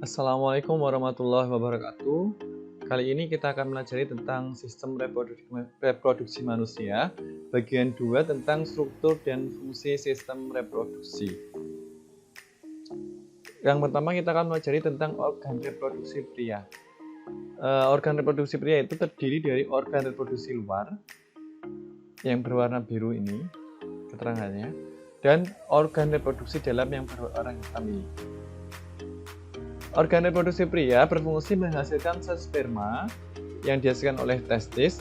Assalamualaikum warahmatullahi wabarakatuh. Kali ini kita akan pelajari tentang sistem reproduksi manusia, bagian 2 tentang struktur dan fungsi sistem reproduksi. Yang pertama kita akan pelajari tentang organ reproduksi pria. Organ reproduksi pria itu terdiri dari organ reproduksi luar yang berwarna biru ini, keterangannya, dan organ reproduksi dalam yang berwarna hitam ini. Organ reproduksi pria berfungsi menghasilkan sel sperma yang dihasilkan oleh testis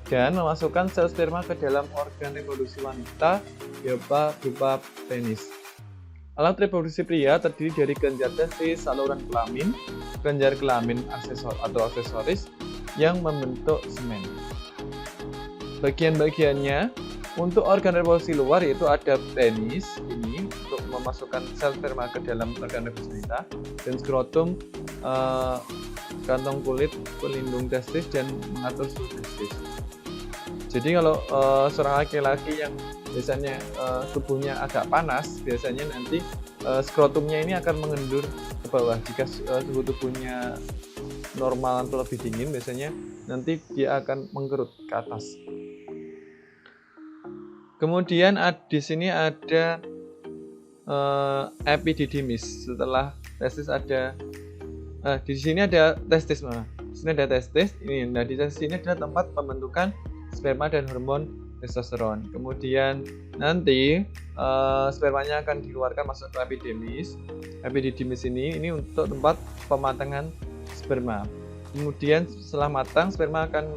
dan memasukkan sel sperma ke dalam organ reproduksi wanita berupa penis. Alat reproduksi pria terdiri dari kelenjar testis, saluran kelamin, kelenjar kelamin aksesoris yang membentuk semen. Bagian-bagiannya untuk organ reproduksi luar yaitu ada penis ini untuk memasukkan sel sperma ke dalam organ reproduksi wanita, dan skrotum, kantong kulit pelindung testis dan mengatur suhu testis. Jadi kalau seorang laki-laki yang biasanya tubuhnya agak panas, biasanya nanti skrotumnya ini akan mengendur ke bawah. Jika suhu tubuhnya normal atau lebih dingin, biasanya nanti dia akan mengkerut ke atas. Kemudian di sini ada epididymis. Setelah testis ada di sini ada testis, Di sini ada testis. Nah, di testis ini adalah tempat pembentukan sperma dan hormon testosteron. Kemudian nanti spermanya akan dikeluarkan masuk ke epididymis. Epididymis ini untuk tempat pematangan sperma. Kemudian setelah matang, sperma akan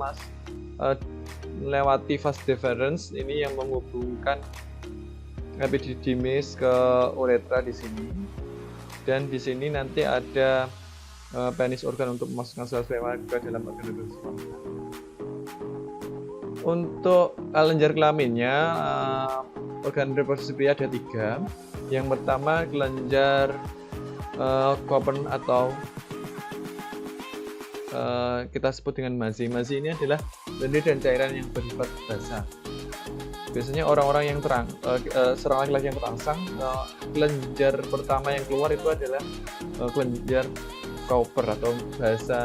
melewati vas deferens ini yang menghubungkan epididymis ke uretra di sini. Dan di sini nanti ada penis organ untuk memasukkan sel sperma ke dalam organ reproduksi. Untuk kelenjar kelaminnya, organ reproduksi pria ada 3. Yang pertama kelenjar Koppen atau kita sebut dengan mazi. Mazi ini adalah lendir dan cairan yang bersifat basah. Biasanya orang-orang yang seorang laki-laki yang terangsang, kelenjar pertama yang keluar itu adalah kelenjar Cowper, atau bahasa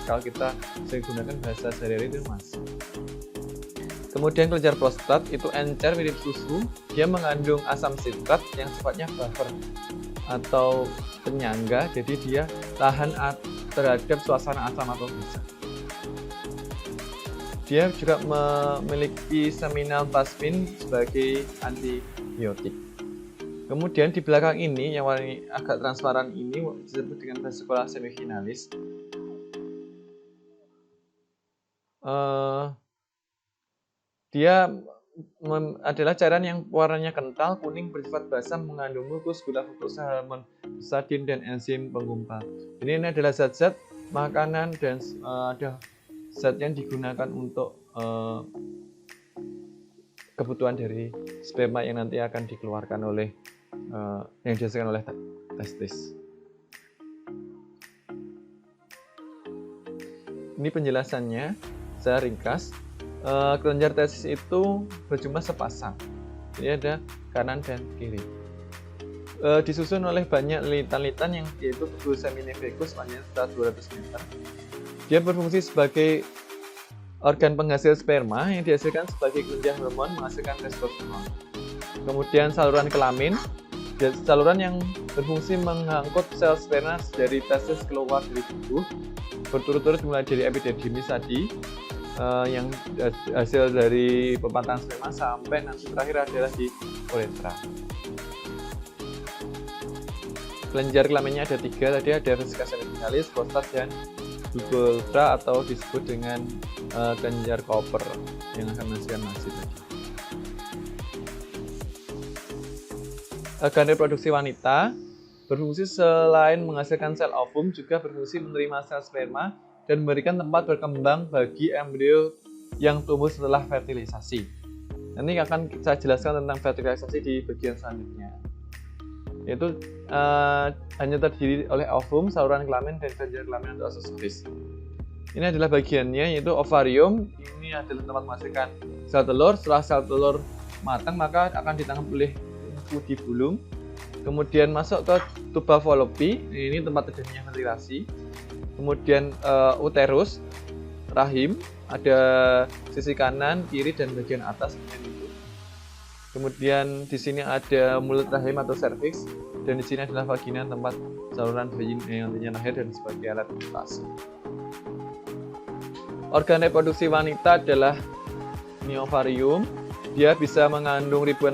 kalau kita sering gunakan bahasa sehari-hari itu mazi. Kemudian kelenjar prostat itu encer mirip susu, dia mengandung asam sitrat yang sifatnya buffer atau penyangga, jadi dia tahan terhadap suasana asam atau basa. Dia juga memiliki seminal plasmin sebagai antibiotik. Kemudian di belakang ini yang warna agak transparan ini disebut dengan vesicula semifinalis. Dia adalah cairan yang warnanya kental, kuning, bersifat basah, mengandung mukus, gula fruktosa, hormon stadin, dan enzim penggumpal. Ini adalah zat-zat makanan dan ada zat yang digunakan untuk kebutuhan dari sperma yang nanti akan dikeluarkan oleh yang dihasilkan oleh testis. Ini penjelasannya secara ringkas. Kelenjar testis itu berjumlah sepasang, jadi ada kanan dan kiri. Disusun oleh banyak lilitan-lilitan yang yaitu tubulus seminifekus panjangnya sekitar 200 meter. Dia berfungsi sebagai organ penghasil sperma yang dihasilkan sebagai kelenjar hormon menghasilkan testosteron. Kemudian saluran kelamin, saluran yang berfungsi mengangkut sel sperma dari testis keluar dari tubuh, berturut-turut mulai dari epididymis tadi, yang hasil dari pematangan sperma sampai nanti terakhir adalah di uretra. Kelenjar kelaminnya ada 3 tadi, ada vesicula semifinalis, prostat, dan uretra atau disebut dengan kelenjar Cowper yang akan menghasilkan mazi tadi. Organ reproduksi wanita berfungsi selain menghasilkan sel ovum juga berfungsi menerima sel sperma dan memberikan tempat berkembang bagi embrio yang tumbuh setelah fertilisasi. Nanti akan saya jelaskan tentang fertilisasi di bagian selanjutnya. Yaitu hanya terdiri oleh ovum, saluran kelamin, dan kelenjar kelamin atau aksesoris. Ini adalah bagiannya, yaitu ovarium. Ini adalah tempat menghasilkan sel telur. Setelah sel telur matang, maka akan ditangkap oleh infus di bulung. kemudian masuk ke tuba fallopi, ini tempat terjadinya ventilasi, kemudian uterus, rahim, ada sisi kanan, kiri, dan bagian atas. Kemudian di sini ada mulut rahim atau serviks, dan di sini adalah vagina, tempat saluran bayi yang nantinya lahir dan sebagai alat reprodukasi. Organ reproduksi wanita adalah ovarium. Dia bisa mengandung ribuan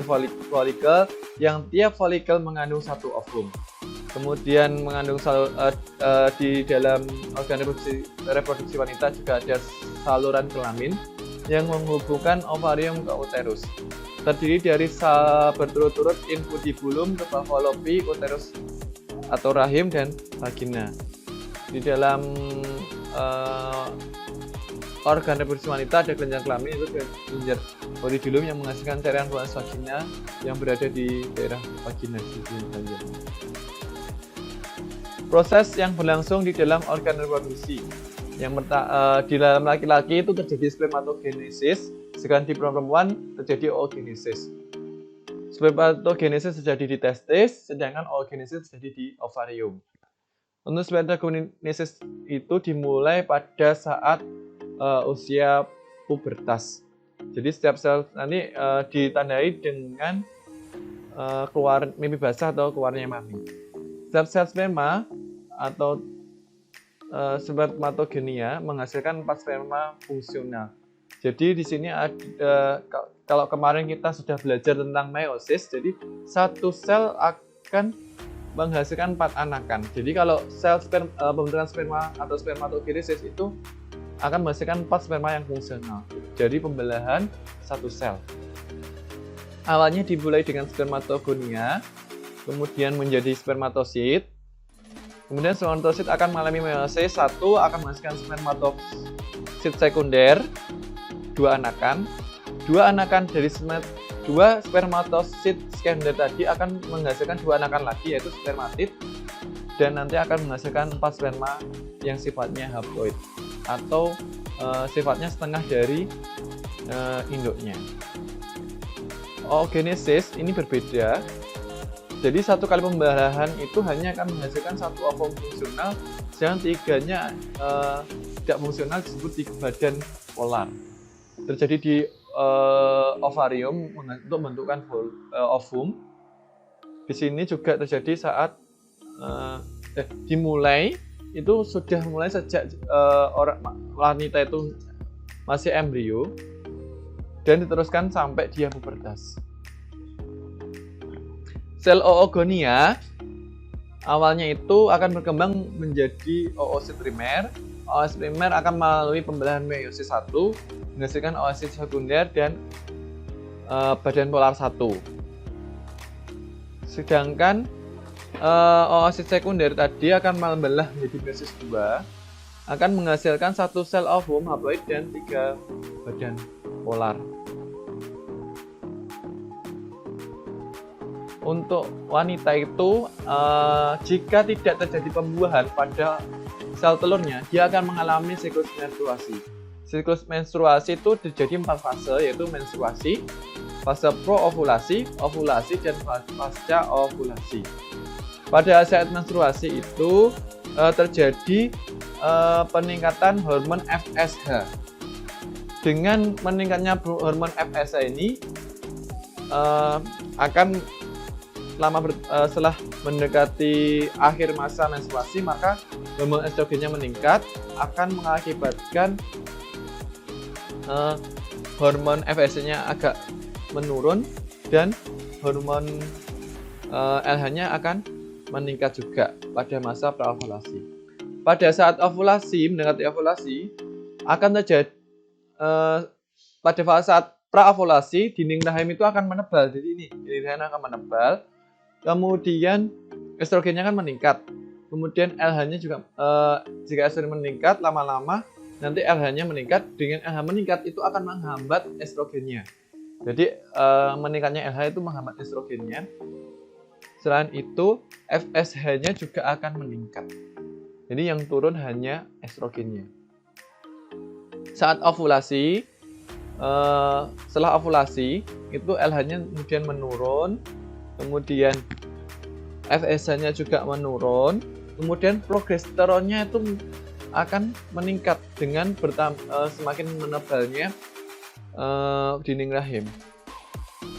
folikel yang tiap folikel mengandung satu ovum. Kemudian mengandung di dalam organ reproduksi wanita juga ada saluran kelamin yang menghubungkan ovarium ke uterus. Terdiri dari berturut-turut infundibulum, tuba fallopi, uterus atau rahim, dan vagina. Di dalam organ reproduksi wanita ada kelenjar kelamin, itu kelenjar polydilum yang menghasilkan cairan ruang vagina yang berada di daerah vagina. Proses yang berlangsung di dalam organ reproduksi. Di dalam laki-laki itu terjadi spermatogenesis, sedangkan di perempuan terjadi oogenesis. Spermatogenesis terjadi di testis, sedangkan oogenesis terjadi di ovarium. Untuk spermatogenesis itu dimulai pada saat usia pubertas. Jadi setiap sel nanti ditandai dengan keluar mimpi basah atau keluarnya mami. Setiap sel sperma atau spermatogenia menghasilkan 4 sperma fungsional. Jadi di sini ada, kalau kemarin kita sudah belajar tentang meiosis, jadi satu sel akan menghasilkan 4 anakan. Jadi kalau sel pembentukan sperma atau spermatogenesis itu akan menghasilkan 4 sperma yang fungsional. Jadi pembelahan satu sel. Awalnya dimulai dengan spermatogonia, kemudian menjadi spermatosit. Kemudian spermatosit akan mengalami meiosis, 1 akan menghasilkan spermatosit sekunder, 2 anakan. 2 anakan dari 2 spermatosit sekunder tadi akan menghasilkan 2 anakan lagi, yaitu spermatid, dan nanti akan menghasilkan 4 sperma yang sifatnya haploid atau sifatnya setengah dari induknya. Oogenesis ini berbeda. Jadi 1 kali pembelahan itu hanya akan menghasilkan 1 ovum fungsional, sedangkan 3-nya tidak fungsional, disebut di badan polar. Terjadi di ovarium untuk membentukkan ovum. Di sini juga terjadi saat dimulai, itu sudah mulai sejak orang wanita itu masih embrio dan diteruskan sampai dia pubertas. Sel oogonia awalnya itu akan berkembang menjadi oosit primer. Oosit primer akan melalui pembelahan meiosis 1 menghasilkan oosit sekunder dan badan polar 1. Sedangkan oosit sekunder tadi akan membelah menjadi meiosis 2, akan menghasilkan 1 sel ovum haploid dan 3 badan polar. Untuk wanita itu, jika tidak terjadi pembuahan pada sel telurnya, dia akan mengalami siklus menstruasi. Siklus menstruasi itu terjadi 4 fase, yaitu menstruasi, fase pro-ovulasi, ovulasi, dan pasca ovulasi. Pada saat menstruasi itu terjadi peningkatan hormon FSH. Dengan meningkatnya hormon FSH ini akan setelah mendekati akhir masa menstruasi, maka hormon estrogennya meningkat, akan mengakibatkan hormon FSH-nya agak menurun dan hormon LH-nya akan meningkat juga pada masa praovulasi. Pada saat ovulasi, mendekati ovulasi, akan terjadi pada saat praovulasi, dinding rahim itu akan menebal. Jadi ini dinding rahim akan menebal. Kemudian estrogennya akan meningkat. Kemudian LH-nya juga jika estrogen meningkat lama-lama nanti LH-nya meningkat. Dengan LH meningkat itu akan menghambat estrogennya. Jadi meningkatnya LH itu menghambat estrogennya. Selain itu FSH-nya juga akan meningkat. Jadi yang turun hanya estrogennya. Saat ovulasi, setelah ovulasi itu LH-nya kemudian menurun, kemudian FSH-nya juga menurun, kemudian progesteronnya itu akan meningkat dengan semakin menebalnya dinding rahim.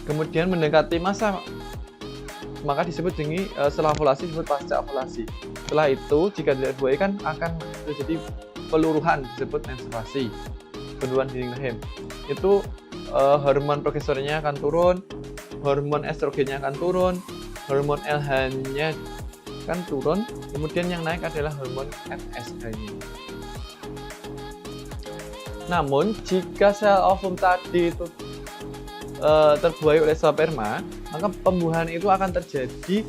Kemudian mendekati maka disebut setelah ovulasi disebut pasca ovulasi. Setelah itu jika tidak dibuahi kan akan terjadi peluruhan, disebut menstruasi, penurunan dinding rahim. Itu hormon progesteronnya akan turun, hormon estrogennya akan turun, hormon LH-nya akan turun, kemudian yang naik adalah hormon FSH-nya. Namun jika sel ovum tadi itu terbuai oleh sperma, maka pembuahan itu akan terjadi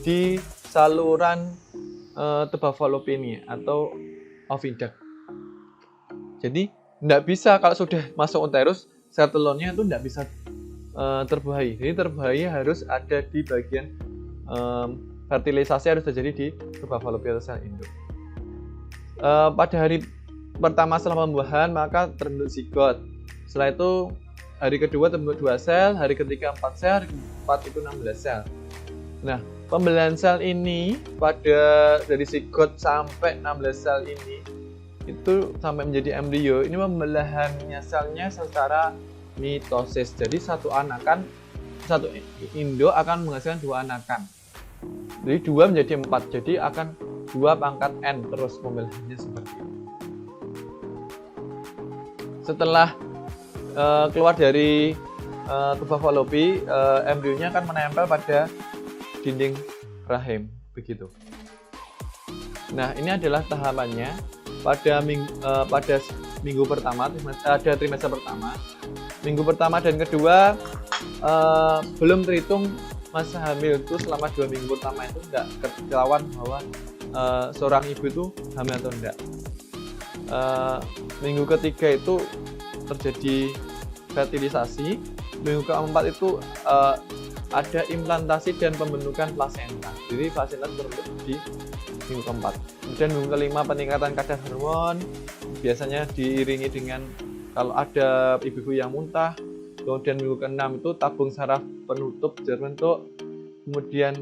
di saluran tuba fallopian atau oviduct. Jadi tidak bisa kalau sudah masuk uterus, sel telurnya itu tidak bisa terbuai. Jadi terbuai harus ada di bagian fertilisasi, harus terjadi di tuba fallopian atau sel induk. Pada hari pertama setelah pembuahan maka terbentuk zigot. Setelah itu hari kedua terbentuk 2 sel, hari ketiga 4 sel, hari keempat itu 16 sel. Nah, pembelahan sel ini dari zigot sampai 16 sel ini itu sampai menjadi embrio, ini pembelahannya selnya secara mitosis. Jadi satu induk akan menghasilkan 2 anakan. Jadi 2 menjadi 4, jadi akan 2 pangkat N terus pembelahannya seperti ini. Setelah keluar dari tuba fallopi, embrionya akan menempel pada dinding rahim, begitu. Nah, ini adalah tahapannya pada minggu pertama, ada trimester pertama. Minggu pertama dan kedua belum terhitung masa hamil itu. Selama 2 minggu pertama itu tidak ketahuan bahwa seorang ibu itu hamil atau tidak. Minggu ketiga itu terjadi fertilisasi, minggu keempat itu ada implantasi dan pembentukan plasenta. Jadi plasenta terbentuk di minggu keempat. Kemudian minggu kelima peningkatan kadar hormon, biasanya diiringi dengan kalau ada ibu-ibu yang muntah. Kemudian minggu keenam itu tabung saraf penutup terbentuk. Kemudian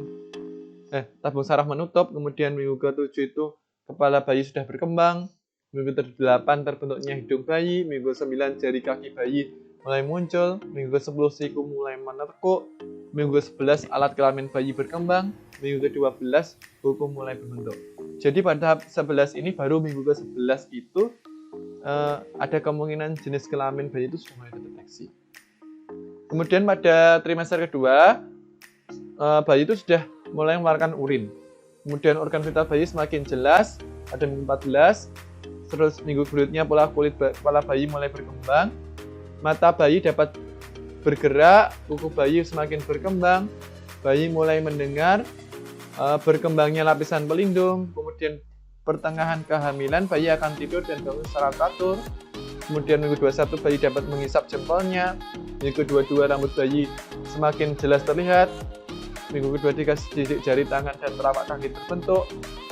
tabung saraf menutup. Kemudian minggu ke-7 itu kepala bayi sudah berkembang. Minggu ke-8 terbentuknya hidung bayi, minggu ke-9 jari kaki bayi mulai muncul, minggu ke-10 siku mulai menerkuk, minggu ke-11 alat kelamin bayi berkembang, minggu ke-12 kuku mulai berbentuk. Jadi pada tahap 11 ini baru minggu ke-11 itu ada kemungkinan jenis kelamin bayi itu sudah mulai terdeteksi. Kemudian pada trimester kedua bayi itu sudah mulai mengeluarkan urin. Kemudian organ vital bayi semakin jelas pada minggu 14. Terus minggu berikutnya pola kulit kepala bayi mulai berkembang, mata bayi dapat bergerak, kuku bayi semakin berkembang, bayi mulai mendengar, berkembangnya lapisan pelindung, kemudian pertengahan kehamilan bayi akan tidur dan bangun secara teratur. Kemudian minggu 21 bayi dapat mengisap jempolnya, minggu 22 rambut bayi semakin jelas terlihat, minggu ke-23 sidik jari tangan dan telapak kaki terbentuk,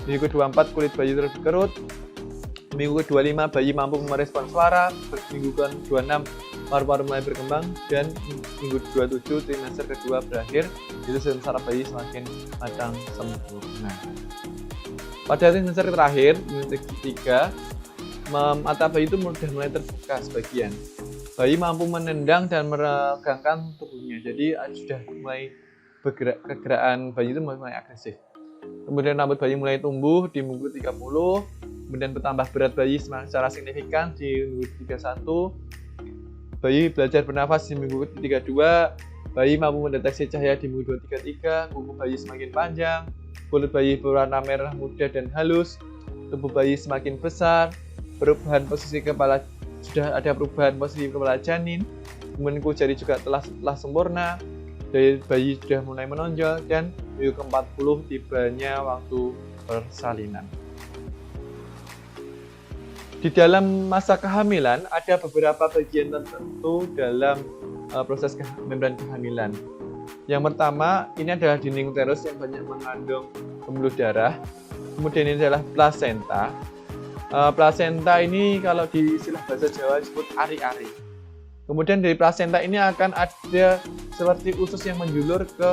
minggu ke-24 kulit bayi terkerut, minggu ke-25 bayi mampu merespons suara, minggu ke-26 paru-paru mulai berkembang, dan minggu ke-27 trimester kedua berakhir, itu sistem saraf bayi semakin matang sempurna. Pada trimester terakhir, minggu ketiga, mata bayi itu sudah mulai terbuka sebagian. Bayi mampu menendang dan meregangkan tubuhnya, jadi sudah mulai bergerak, kegerakan bayi itu mulai agresif. Kemudian rambut bayi mulai tumbuh di minggu 30, kemudian bertambah berat bayi secara signifikan di minggu 31. Bayi belajar bernafas di minggu 32, bayi mampu mendeteksi cahaya di minggu 33, kuku bayi semakin panjang, kulit bayi berwarna merah muda dan halus, tubuh bayi semakin besar, perubahan posisi kepala, sudah ada perubahan posisi kepala janin, kemudian jari juga telah sempurna, dari bayi sudah mulai menonjol, dan minggu ke-40 tibanya waktu persalinan. Di dalam masa kehamilan ada beberapa bagian tertentu dalam proses membran kehamilan. Yang pertama, ini adalah dinding uterus yang banyak mengandung pembuluh darah. Kemudian ini adalah plasenta. Plasenta ini kalau di istilah bahasa Jawa disebut ari-ari. Kemudian dari plasenta ini akan ada seperti usus yang menjulur ke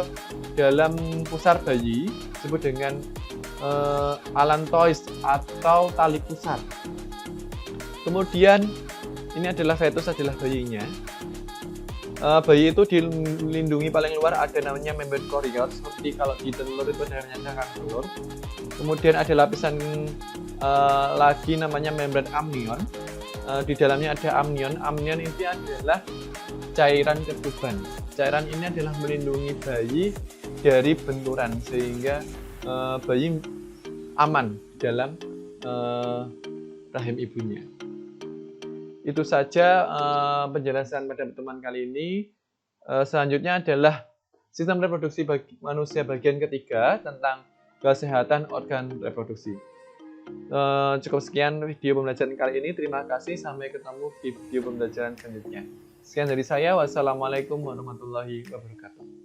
dalam pusar bayi, disebut dengan allantois atau tali pusar. Kemudian ini adalah fetus, adalah bayinya. Bayi itu dilindungi paling luar ada namanya membran chorion, seperti kalau di telur itu ada namanya cangkang telur. Kemudian ada lapisan lagi namanya membran amnion. Di dalamnya ada amnion. Amnion ini adalah cairan ketuban. Cairan ini adalah melindungi bayi dari benturan sehingga bayi aman dalam rahim ibunya. Itu saja penjelasan pada pertemuan kali ini. Selanjutnya adalah sistem reproduksi manusia bagian ketiga tentang kesehatan organ reproduksi. Cukup sekian video pembelajaran kali ini. Terima kasih. Sampai ketemu di video pembelajaran selanjutnya. Sekian dari saya. Wassalamualaikum warahmatullahi wabarakatuh.